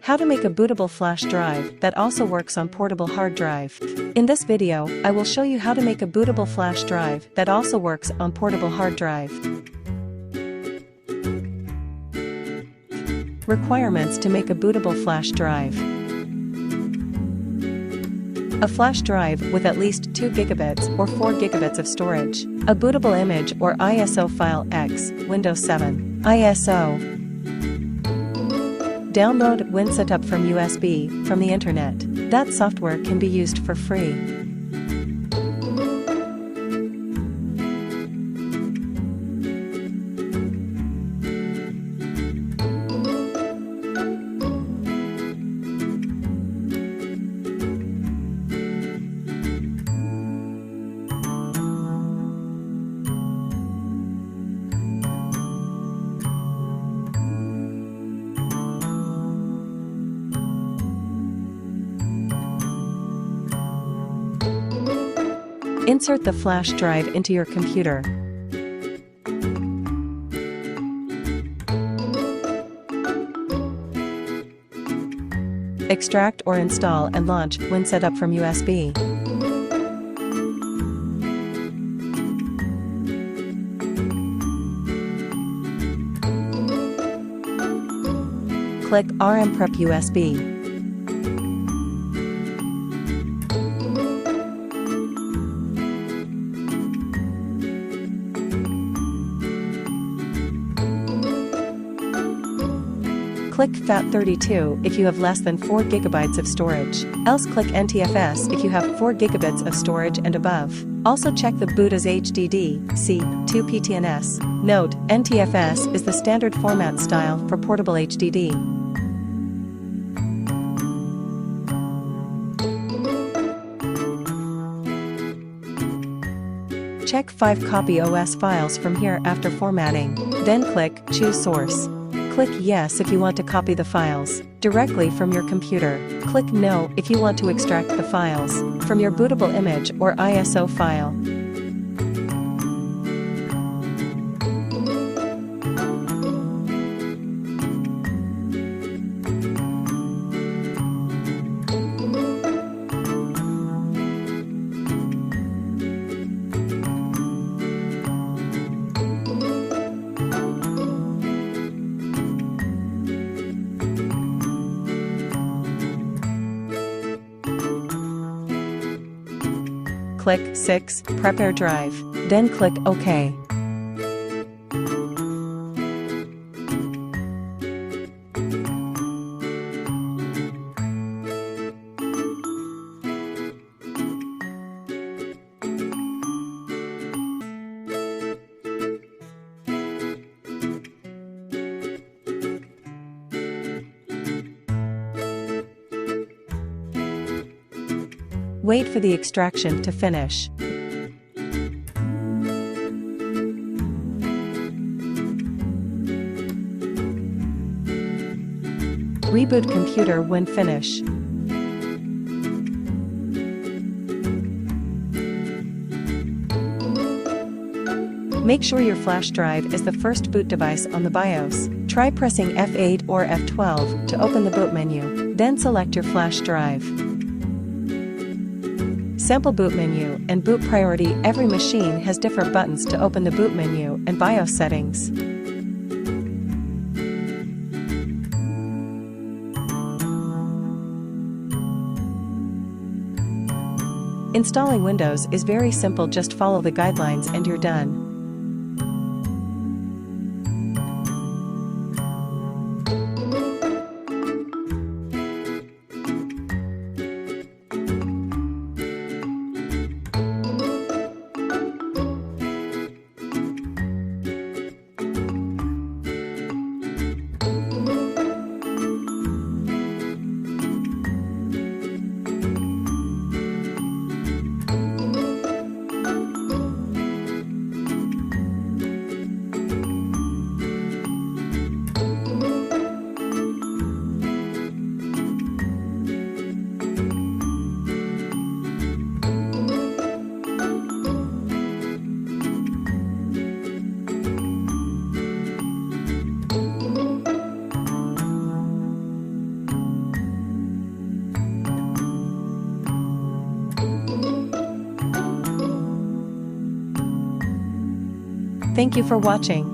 How to make a bootable flash drive that also works on portable hard drive. In this video, I will show you how to make a bootable flash drive that also works on portable hard drive. Requirements to make a bootable flash drive. A flash drive with at least 2 GB or 4 GB of storage. A bootable image or ISO file X, Windows 7, ISO. Download WinSetup from USB, from the internet. That software can be used for free. Insert the flash drive into your computer. Extract or install and launch WinSetup from USB. Click RM Prep USB. Click FAT32 if you have less than 4 GB of storage, else click NTFS if you have 4 GB of storage and above. Also check the boot as JJ.A.C. 2PTNS. Note, NTFS is the standard format style for portable HDD. Check 5 copy OS files from here after formatting, then click Choose Source. Click Yes if you want to copy the files directly from your computer. Click No if you want to extract the files from your bootable image or ISO file. Click 6, Prepare Drive, then click OK. Wait for the extraction to finish. Reboot computer when finished. Make sure your flash drive is the first boot device on the BIOS. Try pressing F8 or F12 to open the boot menu, then select your flash drive. Sample boot menu and boot priority. Every machine has different buttons to open the boot menu and BIOS settings. Installing Windows is very simple, just follow the guidelines and you're done. Thank you for watching.